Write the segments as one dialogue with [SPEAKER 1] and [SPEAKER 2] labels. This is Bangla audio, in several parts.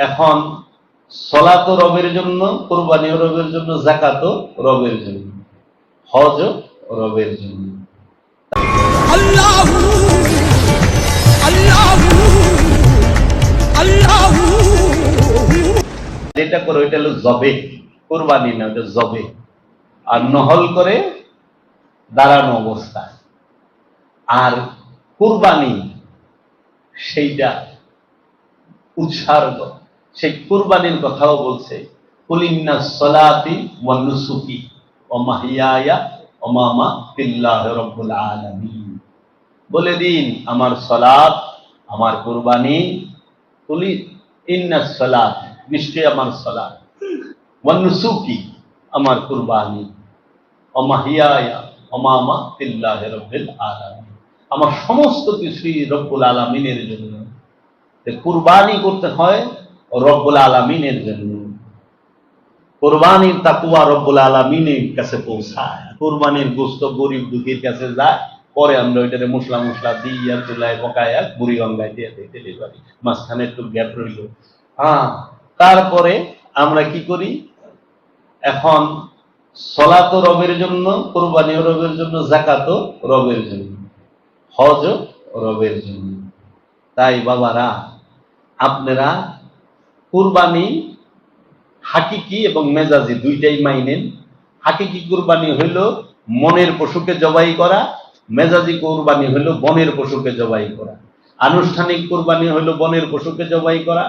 [SPEAKER 1] এখন সলাতও রবের জন্য, কুরবানিও রবের জন্য, যাকাতও রবের জন্য, হজও রবের জন্য। আল্লাহু আল্লাহু আল্লাহু যেটা করে ওইটা হলো জবে, কুরবানি না, ওটা জবে। আর নহল করে দাঁড়ানো অবস্থায়। আর কুরবানি সেইটা উৎসর্গ, সেই কুরবানির কথাও বলছে, কুলিন্না সলাতি ওয়া নুসুকি ওয়া মাহইয়ায়া ওয়া মামাতি লিল্লাহি রাব্বিল আলামিন। বলে দিন আমার সালাত, আমার কুরবানি, কুলি ইন্না সালাত, নিশ্চয় আমার সালাত, ওয়া নুসুকি, আমার কুরবানি, ওয়া মাহইয়ায়া ওয়া মামাতি লিল্লাহি রাব্বিল আলামিন, আমার সমস্ত কিছুই রব্বুল আলামিনের জন্য। কুরবানি করতে হয় রব্বুল আলামিনের জন্য। কুরবানির তাকওয়া রব্বুল আলামিনের কাছে পৌঁছায়। কুরবানির গোশত গরিব দুঃখীর কাছে যায়, পরে আমরা ওইটারে মশলা মশলা দিয়া চুলায় পকায়া বুড়ি গঙ্গায় দিয়ে দিতে পারি, মাঝখানে একটু গ্যাপ রইল। তারপরে আমরা কি করি, এখন সলাতও রবের জন্য, কুরবানিও রবের জন্য, যাকাতও রবের জন্য, হজও রবের জন্য। তাই বাবারা, আপনারা কুরবানি হাকিকি এবং মেজাজি দুইটাই মাইনেন। হাকিকি কুরবানি হইল মনের পশুকে জবাই করা, মেজাজি কুরবানি হইল বনের পশুকে জবাই করা। আনুষ্ঠানিক কুরবানি হইল বনের পশুকে জবাই করা,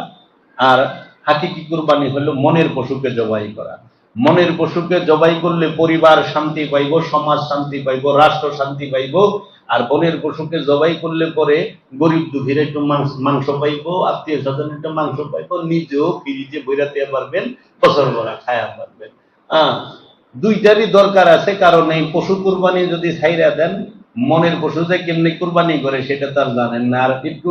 [SPEAKER 1] আর হাকিকি কুরবানি হইল মনের পশুকে জবাই করা। মনের পশুকে জবাই করলে পরিবার শান্তি পাইব, সমাজ শান্তি পাইব, রাষ্ট্র শান্তি পাইব। আর বনের পশুকে জবাই করলে পরে গরিব দুঃখীরা একটু মাংস পাইব, আত্মীয় স্বজন একটু মাংস পাইব, নিজেও ফ্রিজে বইরাতে পারবেন, বছর ভরা খায়া পারবেন। দুইটারই দরকার আছে, কারণ এই পশু কুরবানি যদি ছাইরা দেন, মনের পশু যে কেমনি কুরবানি করে সেটা তো আর জানেন না। আর একটু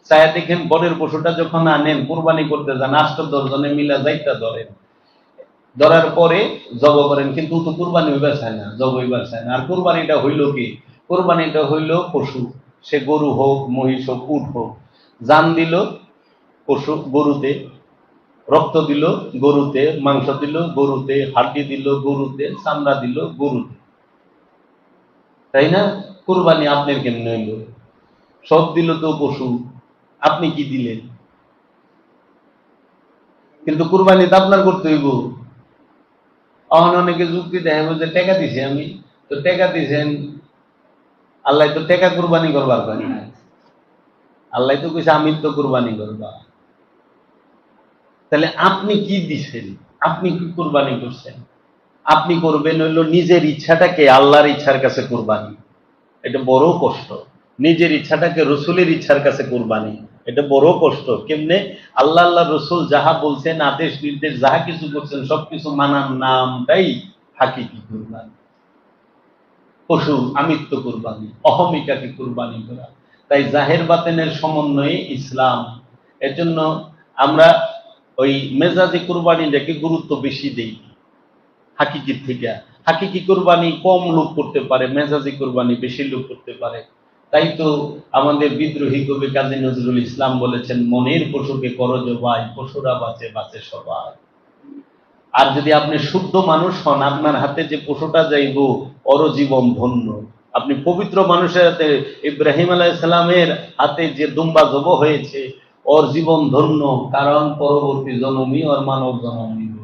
[SPEAKER 1] ছায়া দেখেন, বনের পশুটা যখন আনেন কুরবানি করতে যান, ৮-১০ জনে মিলা যাইতা ধরেন, ধরার পরে জব করেন, কিন্তু তো কুরবানি হইবার চায় না, জব হইবার চায় না। আর কুরবানিটা হইল কি, কুরবানিটা হইল পশু, সে গরু হোক, মহিষ হোক, উট হোক। জান দিল পশু গরুতে, রক্ত দিল গরুতে, মাংস দিল গরুতে, হাড্ডি দিল গরুতে, চামড়া দিল গরুতে, তাই না? কুরবানি আপনার কেমনে হইল? সব দিল তো পশু, আপনি কি দিলেন? কিন্তু কুরবানি তো আপনার করতে হইব। অনেকে যুক্তি দেখাবো যে টাকা দিছি আমি, তো টাকা দিছেন, আল্লাহ তো টাকা কুরবানি করবার পারি না। আল্লাহ তো কইছে আমি তো কুরবানি করবা। তাহলে আপনি কি দিছেন? আপনি কি কুরবানি করছেন? আপনি করবেন হইল নিজের ইচ্ছাটাকে আল্লাহর ইচ্ছার কাছে কুরবানি। এটা বড় কষ্ট। নিজের ইচ্ছাটাকে রসুলের ইচ্ছার কাছে কুরবানি, এটা বড় কষ্ট। কেমনে? আল্লাহ আল্লাহ রসুল যাহা বলছেন, আদেশ নির্দেশ যাহা কিছু করছেন, সবকিছু মানার নামটাই হাকিকি কুরবানি। পশু আমিত্ব কুরবানি, অহমিকাকে কুরবানি করা। তাই জাহের বাতেনের সমন্বয়ে ইসলাম। এর জন্য আমরা ওই মেজাজি কুরবানিটাকে গুরুত্ব বেশি দেই হাকিকির থেকে। হাকিকি কুরবানি কম লোক করতে পারে, মেজাজি কুরবানি বেশি লোক করতে পারে। তাই তো আমাদের বিদ্রোহী কবি কাজী নজরুল ইসলাম বলেছেন, মনের পশুকে করো জবাই, পশুরা বাঁচে বাঁচে সবাই। আর যদি আপনি শুদ্ধ মানুষ হন, আপনার হাতে যে পশুটা যাইব, ওর জীবন ধন্য। আপনি পবিত্র মানুষের হাতে, ইব্রাহিম আলাইহিস সালামের হাতে যে দুম্বা জব হয়েছে, ওর জীবন ধন্য, কারণ পরবর্তী জন্মই ওর মানব জন্ম নিব।